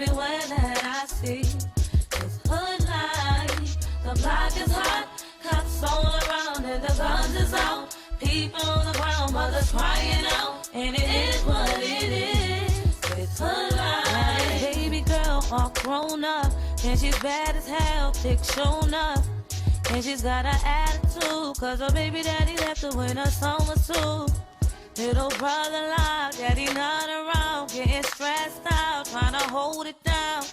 everywhere that I see. It's hood life, the block is hot, cops all around and the guns is out. People on the ground, mothers crying out, and it is what it is. It's hood life. Baby girl all grown up, and she's bad as hell, thick shown up. And she's got an attitude, cause her baby daddy left her when her son was two. Little brother locked, daddy not around, getting stressed out, trying to hold it down.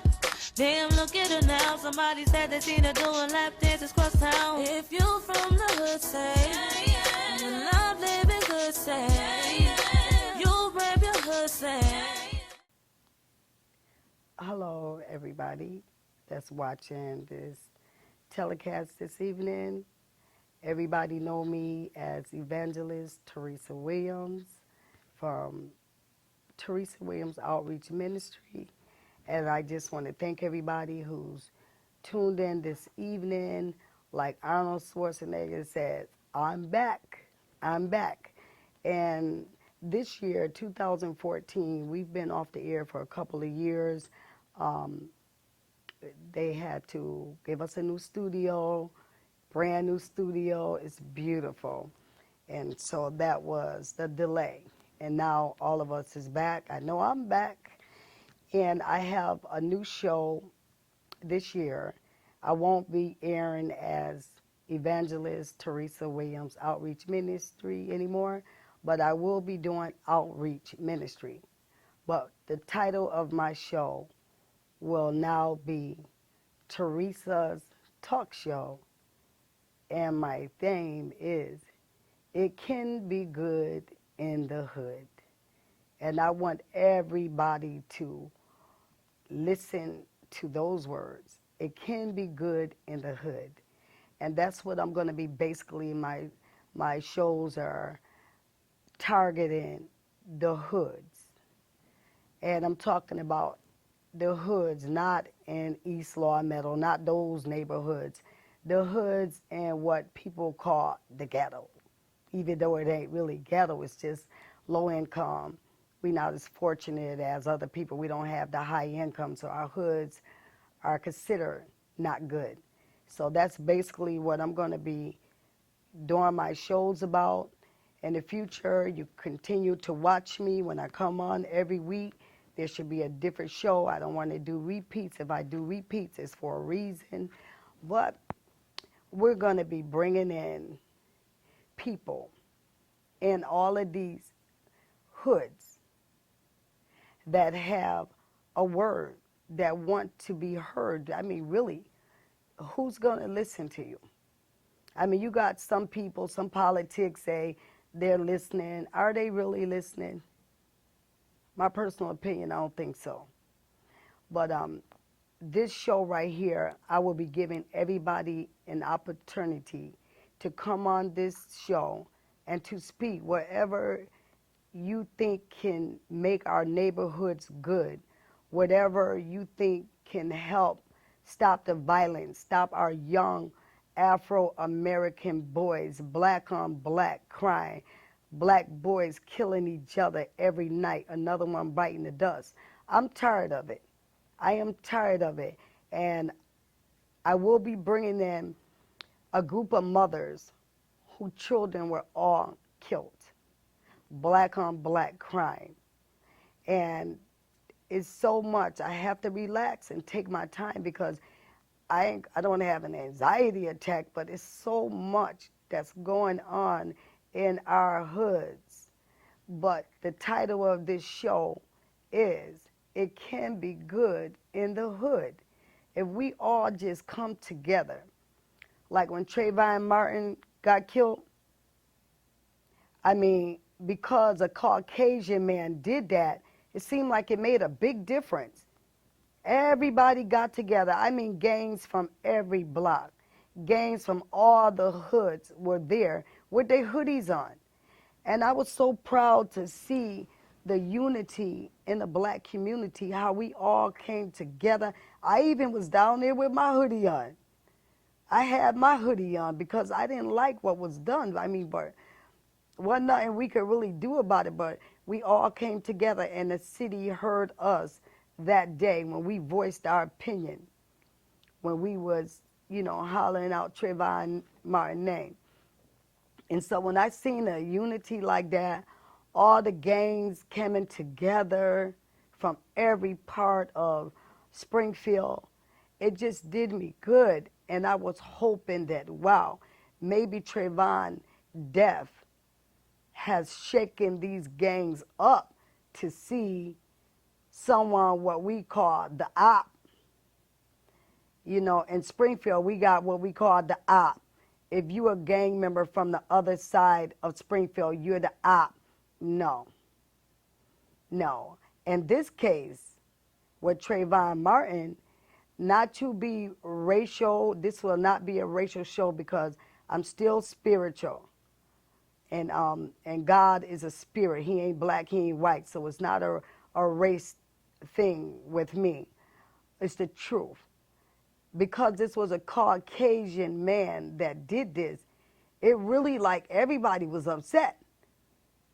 Damn, look at her now, somebody said they seen her doing lap dances cross town. If you from the hood, say, you love living good, say, you rap your hood, say. Hello, everybody that's watching this telecast this evening. Everybody know me as Evangelist Teresa Williams from Teresa Williams Outreach Ministry. And I just want to thank everybody who's tuned in this evening. Like Arnold Schwarzenegger said, I'm back. I'm back. And this year, 2014, we've been off the air for a couple of years. They had to give us a new studio, brand new studio. It's beautiful. And so that was the delay. And now all of us is back. I know I'm back. And I have a new show this year. I won't be airing as Evangelist Teresa Williams Outreach Ministry anymore, but I will be doing Outreach Ministry. But the title of my show will now be Teresa's Talk Show. And my theme is, it can be good in the hood. And I want everybody to listen to those words. It can be good in the hood. And that's what I'm going to be basically, my shows are targeting the hoods. And I'm talking about the hoods, not in East Law Meadow, not those neighborhoods. The hoods and what people call the ghetto. Even though it ain't really ghetto, it's just low income. We're not as fortunate as other people. We don't have the high income, so our hoods are considered not good. So that's basically what I'm going to be doing my shows about. In the future, you continue to watch me when I come on every week. There should be a different show. I don't want to do repeats. If I do repeats, it's for a reason. But we're going to be bringing in people in all of these hoods that have a word that want to be heard. I mean, really, who's going to listen to you? I mean, you got some people, some politics say they're listening. Are they really listening? My personal opinion, I don't think so. But this show right here, I will be giving everybody an opportunity to come on this show and to speak whatever you think can make our neighborhoods good, whatever you think can help stop the violence, stop our young Afro-American boys, black on black crime, black boys killing each other every night, another one biting the dust. I'm tired of it. I am tired of it. And I will be bringing in a group of mothers whose children were all killed. Black on black crime. And it's so much. I have to relax and take my time because I don't have an anxiety attack, but it's so much that's going on in our hoods. But the title of this show is, It Can Be Good in the Hood. If we all just come together, like when Trayvon Martin got killed, I mean, because a Caucasian man did that, it seemed like it made a big difference. Everybody got together. I mean, gangs from every block, gangs from all the hoods were there with their hoodies on. And I was so proud to see the unity in the black community, how we all came together. I even was down there with my hoodie on. I had my hoodie on because I didn't like what was done. I mean, but wasn't nothing we could really do about it, but we all came together and the city heard us that day when we voiced our opinion, when we was, hollering out Trayvon Martin's name. And so when I seen a unity like that, all the gangs coming together from every part of Springfield, it just did me good. And I was hoping that, wow, maybe Trayvon death has shaken these gangs up to see someone what we call the op. In Springfield, we got what we call the op. If you a gang member from the other side of Springfield, you're the op. No. No. In this case, with Trayvon Martin, not to be racial, this will not be a racial show because I'm still spiritual. And God is a spirit. He ain't black, he ain't white. So it's not a race thing with me. It's the truth. Because this was a Caucasian man that did this, it really like everybody was upset.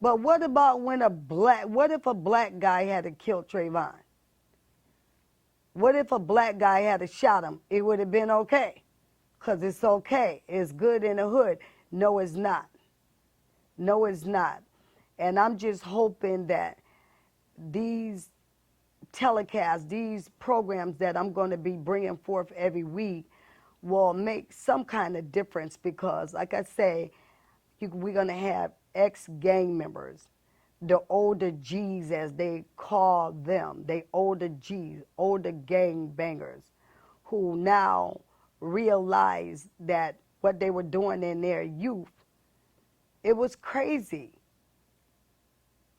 But what about what if a black guy had to kill Trayvon? What if a black guy had to shot him? It would have been okay. Because it's okay. It's good in the hood. No, it's not. No, it's not. And I'm just hoping that these telecasts, these programs that I'm going to be bringing forth every week will make some kind of difference because, like I say, we're going to have ex-gang members, the older G's as they call them, they older G's, older gang bangers, who now realize that what they were doing in their youth, it was crazy,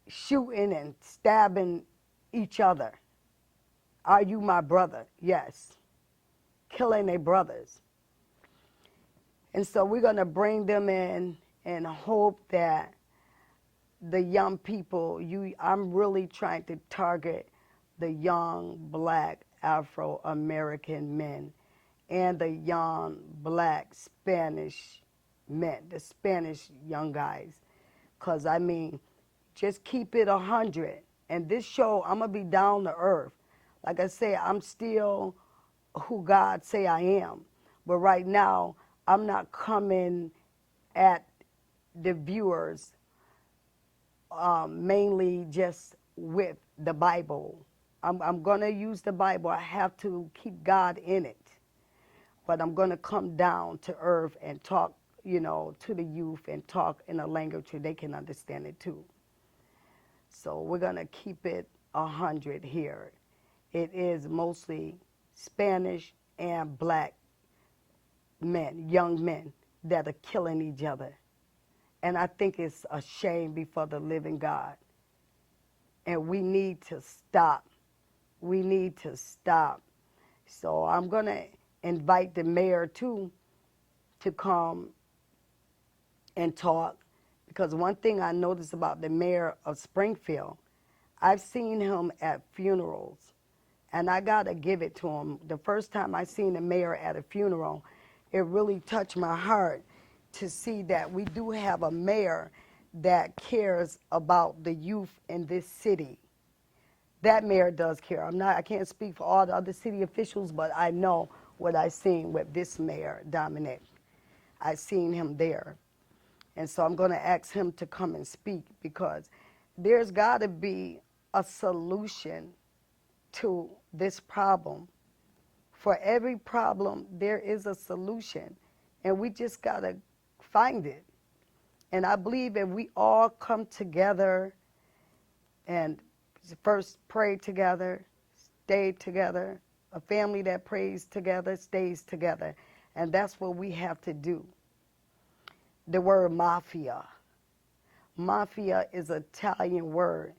shooting and stabbing each other. Are you my brother? Yes. Killing their brothers. And so we're going to bring them in and hope that the young people, I'm really trying to target the young black Afro-American men and the young black Spanish men, the Spanish young guys. Because, just keep it 100. And this show, I'm going to be down to earth. Like I say, I'm still who God say I am. But right now, I'm not coming at the viewers mainly just with the Bible. I'm going to use the Bible. I have to keep God in it. But I'm going to come down to earth and talk, to the youth and talk in a language where they can understand it too. So we're going to keep it 100 here. It is mostly Spanish and black men, young men, that are killing each other. And I think it's a shame before the living God. And we need to stop. We need to stop. So I'm going to invite the mayor, too, to come and talk. Because one thing I noticed about the mayor of Springfield, I've seen him at funerals. And I got to give it to him. The first time I seen the mayor at a funeral, it really touched my heart to see that we do have a mayor that cares about the youth in this city. That mayor does care. I can't speak for all the other city officials, but I know what I seen with this mayor, Dominic. I seen him there. And so I'm going to ask him to come and speak because there's got to be a solution to this problem. For every problem, there is a solution, and we just got to find it. And I believe if we all come together and first pray together, stay together, a family that prays together stays together, and that's what we have to do. The word mafia. Mafia is an Italian word.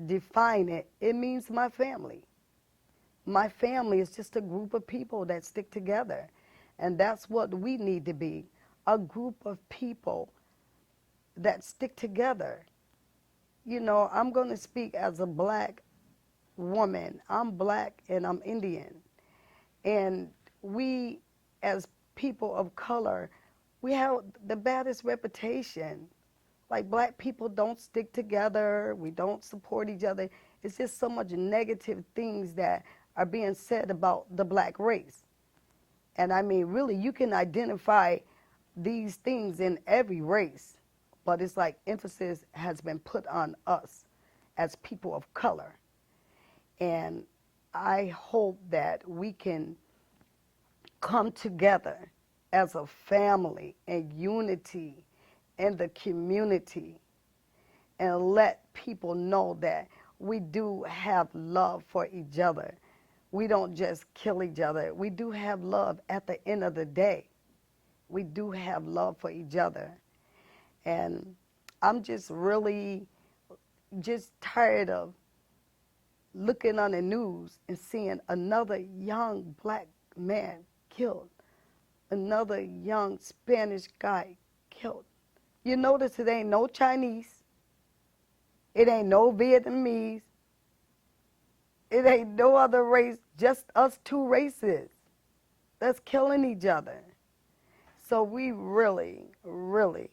Define it. It means my family. My family is just a group of people that stick together. And that's what we need to be, a group of people that stick together. I'm going to speak as a black woman. I'm black and I'm Indian. And we, as people of color, we have the baddest reputation. Like black people don't stick together. We don't support each other. It's just so much negative things that are being said about the black race. And I mean, really, you can identify these things in every race, but it's like emphasis has been put on us as people of color. And I hope that we can come together as a family and unity in the community and let people know that we do have love for each other. We don't just kill each other. We do have love at the end of the day. We do have love for each other. And I'm just really just tired of looking on the news and seeing another young black man killed, another young Spanish guy killed. You notice it ain't no Chinese, it ain't no Vietnamese, it ain't no other race, just us two races that's killing each other. So we really, really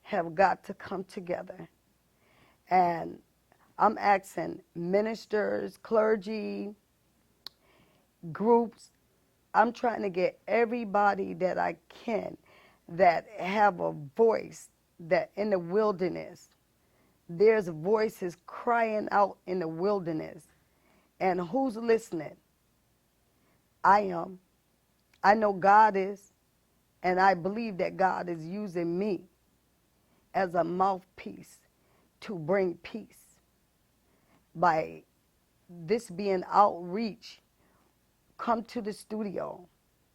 have got to come together. And I'm asking ministers, clergy, groups, I'm trying to get everybody that I can that have a voice that in the wilderness, there's voices crying out in the wilderness. And who's listening? I am. I know God is. And I believe that God is using me as a mouthpiece to bring peace. By this being outreach, come to the studio.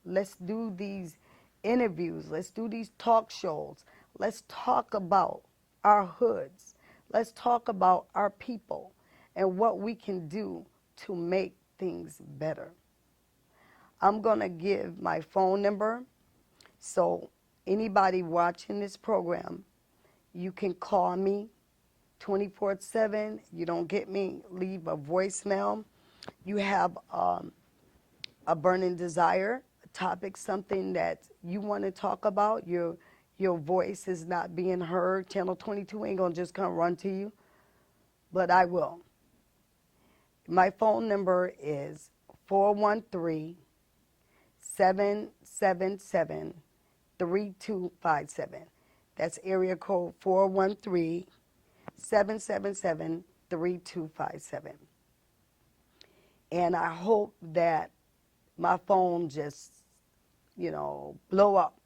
Let's do these interviews. Let's do these talk shows. Let's talk about our hoods. Let's talk about our people and what we can do to make things better. I'm going to give my phone number. So anybody watching this program, you can call me 24/7. You don't get me, leave a voicemail. You have a burning desire, a topic, something that you want to talk about, your voice is not being heard. Channel 22 ain't going to just come run to you, but I will. My phone number is 413-777-3257. That's area code 413-777-3257. And I hope that my phone just, blow up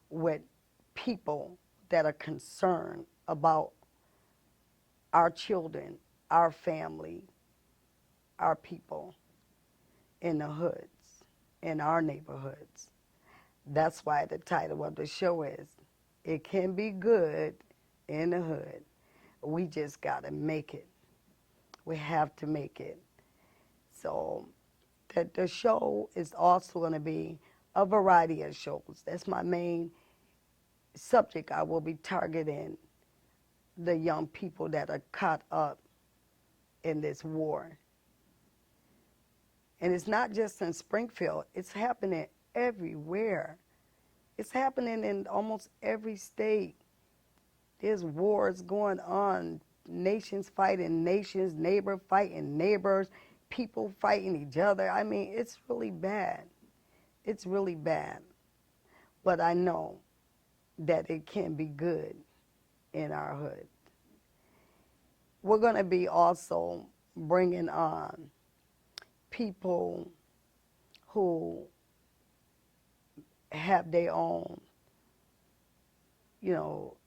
with people that are concerned about our children, our family, our people in the hoods, in our neighborhoods. That's why the title of the show is, It Can Be Good in the Hood. We just got to make it. We have to make it. So the show is also going to be a variety of shows. That's my main subject. I will be targeting the young people that are caught up in this war. And it's not just in Springfield. It's happening everywhere. It's happening in almost every state. There's wars going on, nations fighting nations, neighbor fighting neighbors, people fighting each other. I mean, it's really bad. It's really bad. But I know that it can be good in our hood. We're going to be also bringing on people who have their own,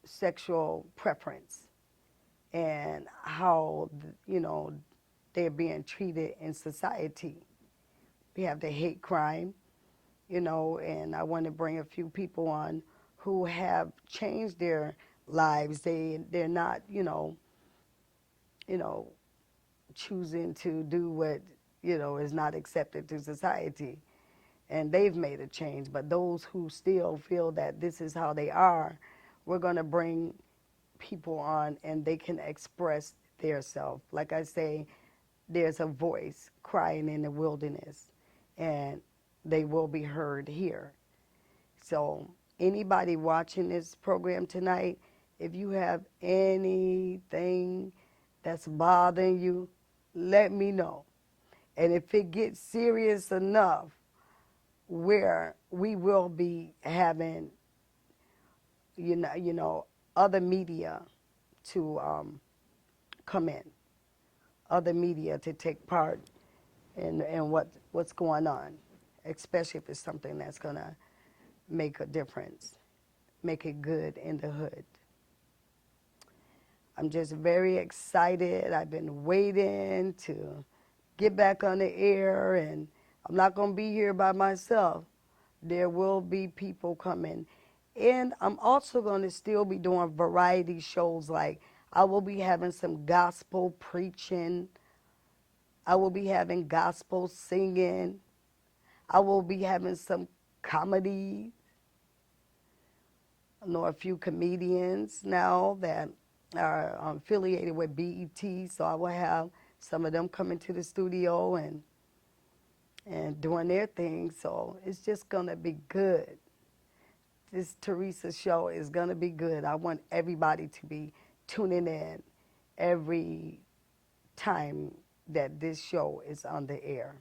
sexual preference and how, they're being treated in society. We have the hate crime, and I want to bring a few people on who have changed their lives. They're not, choosing to do what, is not accepted to society. And they've made a change. But those who still feel that this is how they are, we're going to bring people on and they can express their self. Like I say, there's a voice crying in the wilderness, and they will be heard here. So anybody watching this program tonight, if you have anything that's bothering you, let me know. And if it gets serious enough where we will be having, other media to come in, other media to take part in what's going on, especially if it's something that's going to make a difference, make it good in the hood. I'm just very excited. I've been waiting to get back on the air, and I'm not going to be here by myself. There will be people coming. And I'm also going to still be doing variety shows, like I will be having some gospel preaching. I will be having gospel singing. I will be having some comedy. I know a few comedians now that are affiliated with BET, so I will have some of them coming to the studio and doing their thing. So it's just going to be good. This Teresa show is going to be good. I want everybody to be tuning in every time that this show is on the air.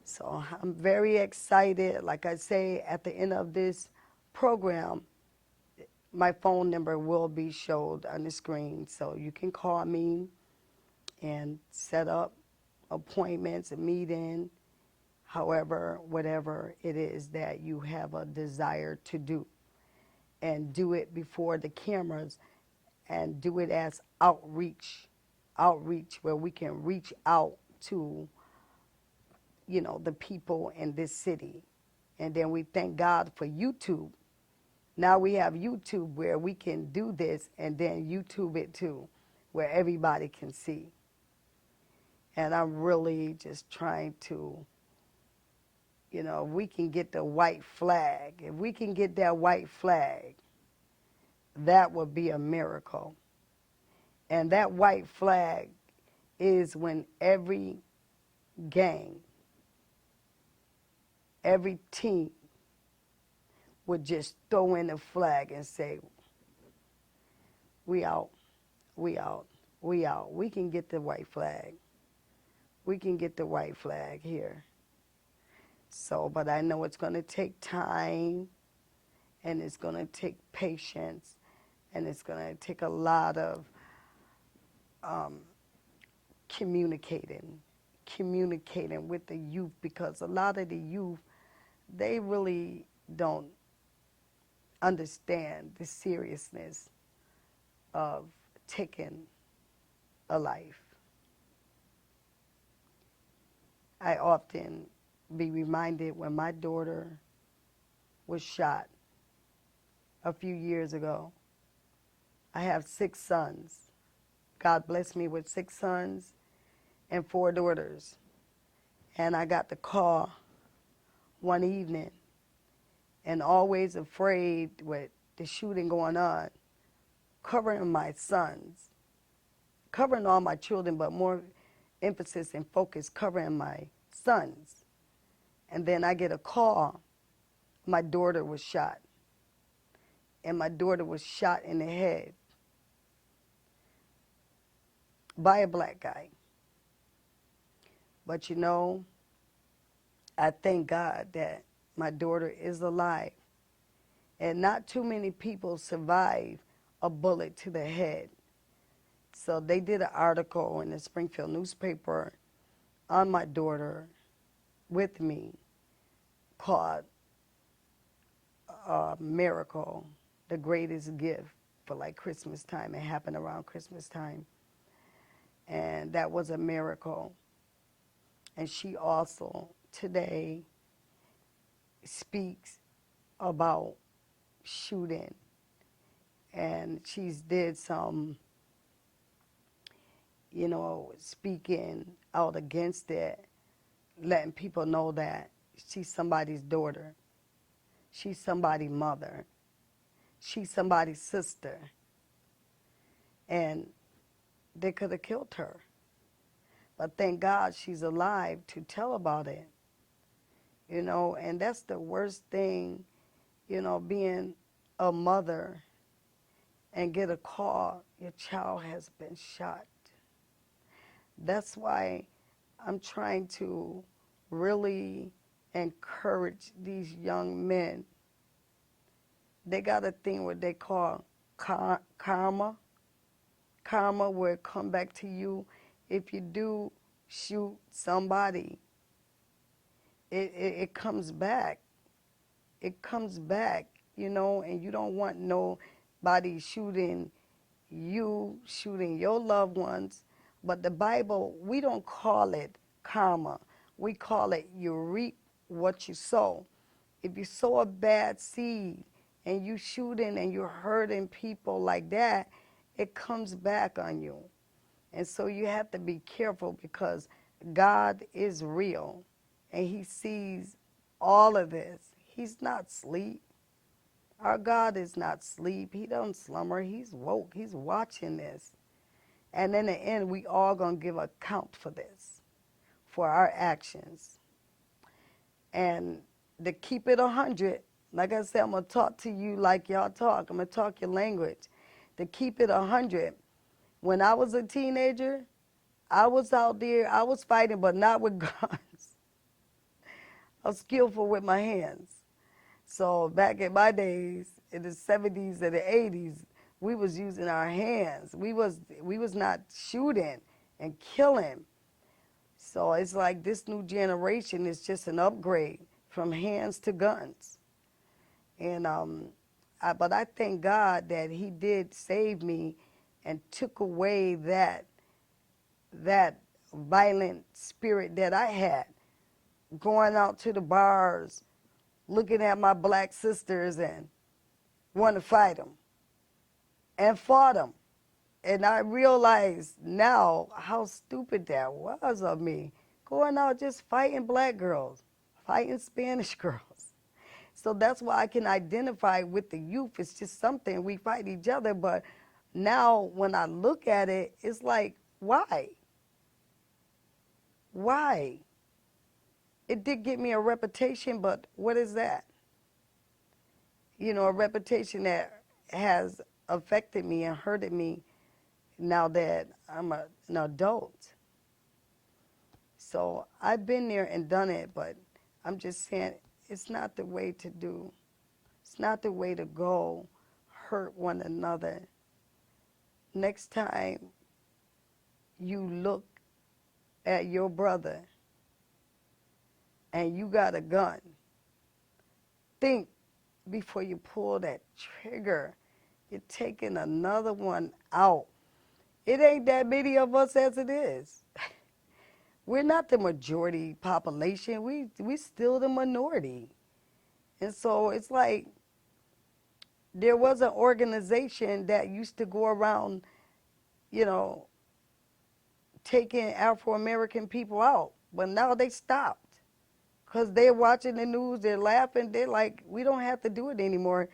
So I'm very excited. Like I say, at the end of this program, my phone number will be showed on the screen, so you can call me and set up appointments, a meeting, however, whatever it is that you have a desire to do. And do it before the cameras and do it as outreach where we can reach out to, the people in this city. And then we thank God for YouTube. Now we have YouTube where we can do this and then YouTube it too, where everybody can see. And I'm really just trying to, if we can get the white flag, if we can get that white flag, that would be a miracle. And that white flag is when every gang, every team would just throw in the flag and say, we out, we out, we out. We can get the white flag. We can get the white flag here. So, but I know it's going to take time, and it's going to take patience, and it's going to take a lot of communicating with the youth, because a lot of the youth, they really don't understand the seriousness of taking a life. I often be reminded when my daughter was shot a few years ago. I have 6 sons. God blessed me with 6 sons and 4 daughters. And I got the call one evening, and always afraid with the shooting going on, covering my sons, covering all my children, but more emphasis and focus covering my sons. And then I get a call, my daughter was shot. And my daughter was shot in the head by a black guy. But I thank God that my daughter is alive. And not too many people survive a bullet to the head. So they did an article in the Springfield newspaper on my daughter with me called Miracle, the Greatest Gift, for like Christmas time. It happened around Christmas time. And that was a miracle. And she also today speaks about shooting. And she's did some, speaking out against it, letting people know that she's somebody's daughter. She's somebody's mother. She's somebody's sister. And they could have killed her. But thank God she's alive to tell about it. And that's the worst thing, being a mother and get a call, your child has been shot. That's why I'm trying to really encourage these young men. They got a thing what they call karma. Karma will come back to you if you do shoot somebody. It comes back. It comes back, and you don't want nobody shooting your loved ones. But the Bible, we don't call it karma. We call it you reap what you sow. If you sow a bad seed and you shooting and you're hurting people like that, it comes back on you. And so you have to be careful because God is real and he sees all of this. He's not asleep. Our God is not asleep. He don't slumber. He's woke. He's watching this. And in the end, we all going to give account for this, for our actions. And to keep it 100, like I said, I'm going to talk to you like y'all talk. I'm going to talk your language. To keep it 100, when I was a teenager, I was out there, I was fighting, but not with guns. I was skillful with my hands. So back in my days, in the 70s and the 80s, we was using our hands. We was not shooting and killing. So it's like this new generation is just an upgrade from hands to guns. And but I thank God that He did save me and took away that violent spirit that I had, going out to the bars, looking at my black sisters and want to fight them, and fought them. And I realize now how stupid that was of me, going out just fighting black girls, fighting Spanish girls. So that's why I can identify with the youth. It's just something, we fight each other, but now when I look at it, it's like, why? Why? It did get me a reputation, but what is that? A reputation that has affected me and hurted me now that I'm an adult. So I've been there and done it, but I'm just saying it's not the way to do. It's not the way to go, hurt one another. Next time you look at your brother and you got a gun, think before you pull that trigger. You're taking another one out. It ain't that many of us as it is. We're not the majority population. We still the minority. And so it's like there was an organization that used to go around, you know, taking Afro-American people out. But now they stopped because they're watching the news. They're laughing. They're like, we don't have to do it anymore.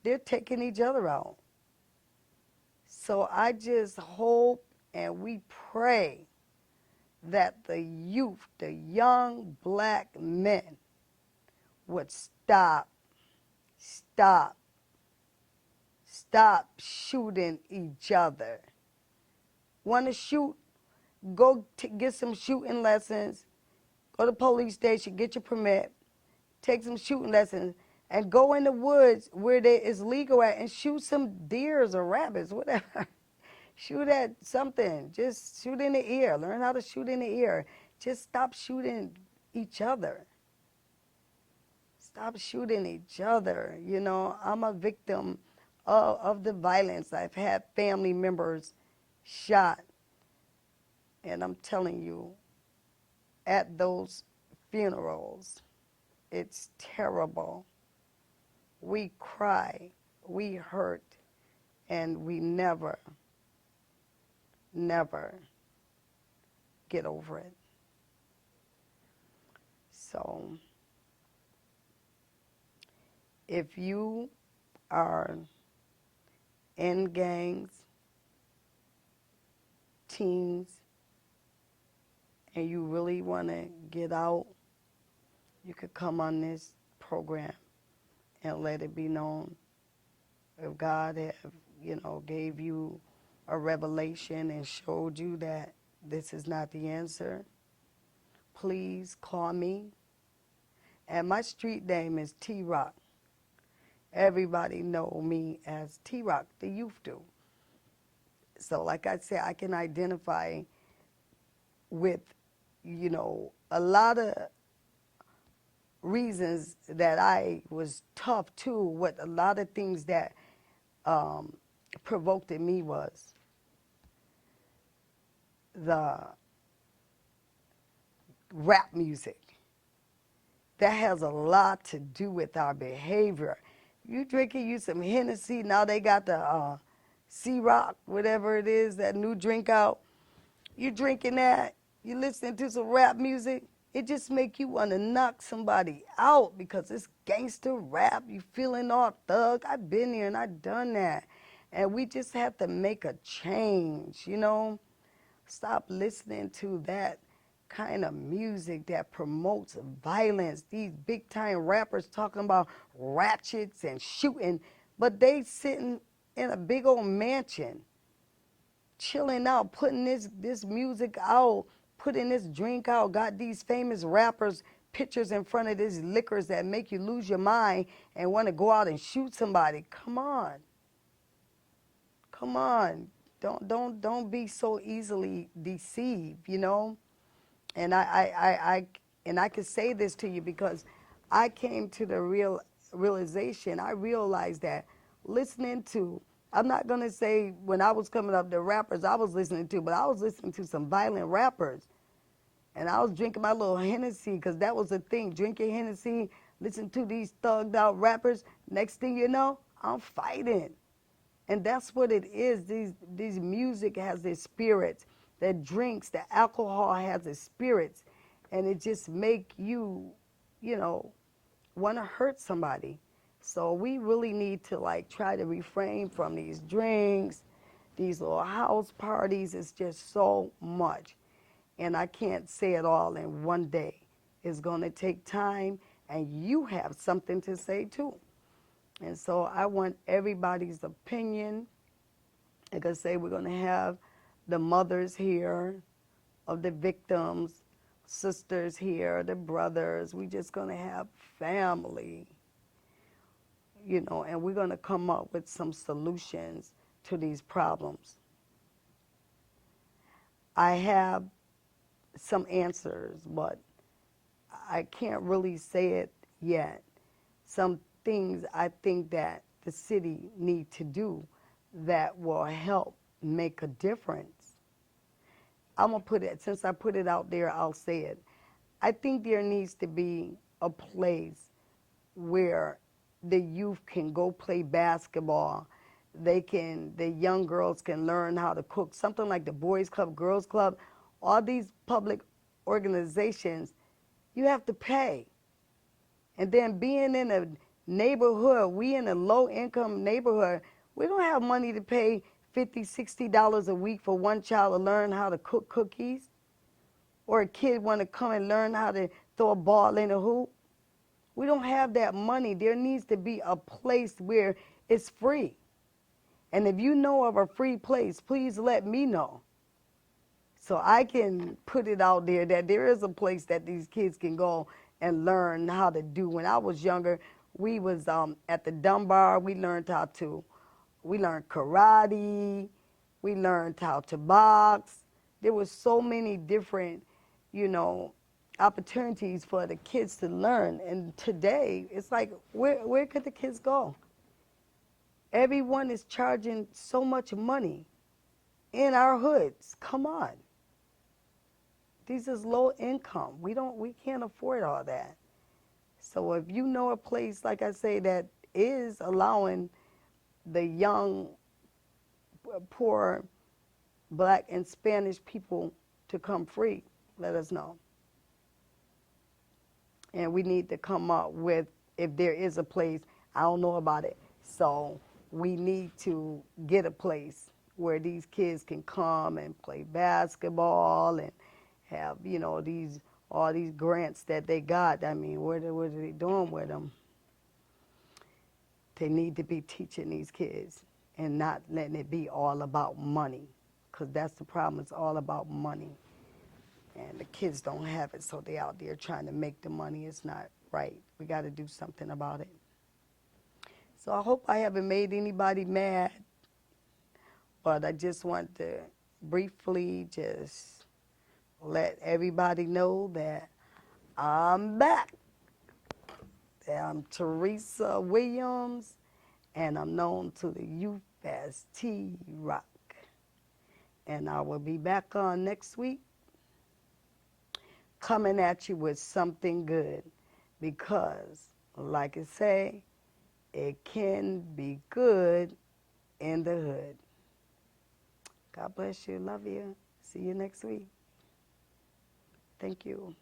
They're taking each other out. So I just hope and we pray that the youth, the young black men, would stop shooting each other. Want to shoot? Go get some shooting lessons. Go to the police station, get your permit, take some shooting lessons, and go in the woods where there is legal at and shoot some deers or rabbits, whatever. Shoot at something. Just shoot in the ear. Learn how to shoot in the ear. Just stop shooting each other. Stop shooting each other. I'm a victim of the violence. I've had family members shot. And I'm telling you, at those funerals, it's terrible. We cry, we hurt, and we never get over it. So if you are in gangs, teens, and you really want to get out, you could come on this program and let it be known. If God have, gave you a revelation and showed you that this is not the answer. Please call me. And my street name is T-Rock. Everybody know me as T-Rock, the youth do. So like I said, I can identify with, a lot of reasons that I was tough too. What a lot of things that provoked in me was the rap music. That has a lot to do with our behavior. You drinking you some Hennessy, now they got the C-Rock, whatever it is, that new drink out. You drinking that, you listening to some rap music, it just make you want to knock somebody out because it's gangster rap. You feeling all thug. I've been there and I've done that. And we just have to make a change, Stop listening to that kind of music that promotes violence. These big time rappers talking about ratchets and shooting, but they sitting in a big old mansion, chilling out, putting this music out, putting this drink out, got these famous rappers pictures in front of these liquors that make you lose your mind and want to go out and shoot somebody. Come on. Come on. Don't be so easily deceived, And I can say this to you because I came to the realization. I realized that listening to, I'm not gonna say when I was coming up the rappers I was listening to, but I was listening to some violent rappers, and I was drinking my little Hennessy because that was the thing. Drinking Hennessy, listening to these thugged out rappers. Next thing you know, I'm fighting. And that's what it is. These music has their spirits. The drinks, the alcohol has its spirits. And it just make you, want to hurt somebody. So we really need to try to refrain from these drinks, these little house parties. It's just so much. And I can't say it all in one day. It's going to take time, and you have something to say too. And so I want everybody's opinion. Like I say, we're going to have the mothers here of the victims, sisters here, the brothers. We're just going to have family, and we're going to come up with some solutions to these problems. I have some answers, but I can't really say it yet. Some things I think that the city need to do that will help make a difference. I'm going to put it, since I put it out there, I'll say it. I think there needs to be a place where the youth can go play basketball. The young girls can learn how to cook, something like the Boys Club, Girls Club. All these public organizations, you have to pay. And then being in a neighborhood, we in a low-income neighborhood, we don't have money to pay $50, $60 a week for one child to learn how to cook cookies, or a kid want to come and learn how to throw a ball in a hoop. We don't have that money. There needs to be a place where it's free. And if you know of a free place, please let me know, so I can put it out there that there is a place that these kids can go and learn how to do. When I was younger, we was at the Dunbar. We learned karate. We learned how to box. There was so many different, opportunities for the kids to learn. And today, it's like, where could the kids go? Everyone is charging so much money in our hoods. Come on. These is low income. We can't afford all that. So if you know a place, like I say, that is allowing the young, poor, Black and Spanish people to come free, let us know. And we need to come up with, if there is a place, I don't know about it. So we need to get a place where these kids can come and play basketball and have, all these grants that they got. I mean, what are they doing with them? They need to be teaching these kids and not letting it be all about money. because that's the problem. It's all about money. And the kids don't have it, so they out there trying to make the money. It's not right. We got to do something about it. So I hope I haven't made anybody mad, but I just want to briefly just let everybody know that I'm back. I'm Teresa Williams, and I'm known to the youth as T-Rock. And I will be back on next week coming at you with something good because, like I say, it can be good in the hood. God bless you. Love you. See you next week. Thank you.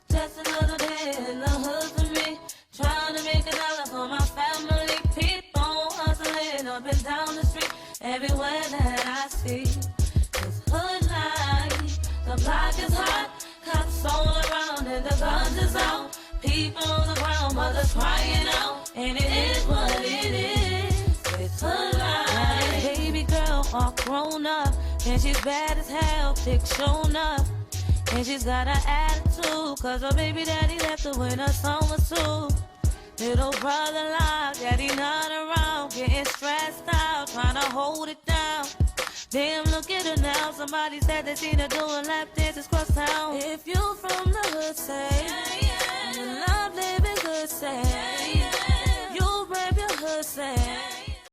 Just another day in the hood for me, trying to make a dollar for my family. People hustling up and down the street, everywhere that I see is hood life. The block is hot, cops all around and the guns is out. People on the ground, mothers crying out, and it is what it is. It's hood life. Now this baby girl all grown up, and she's bad as hell, thick shown up. And she's got an attitude, cause her baby daddy left her when her son was 2. Little brother locked, daddy not around, getting stressed out, trying to hold it down. Damn, look at her now, somebody said they seen her doing lap dances cross town. If you from the hood, say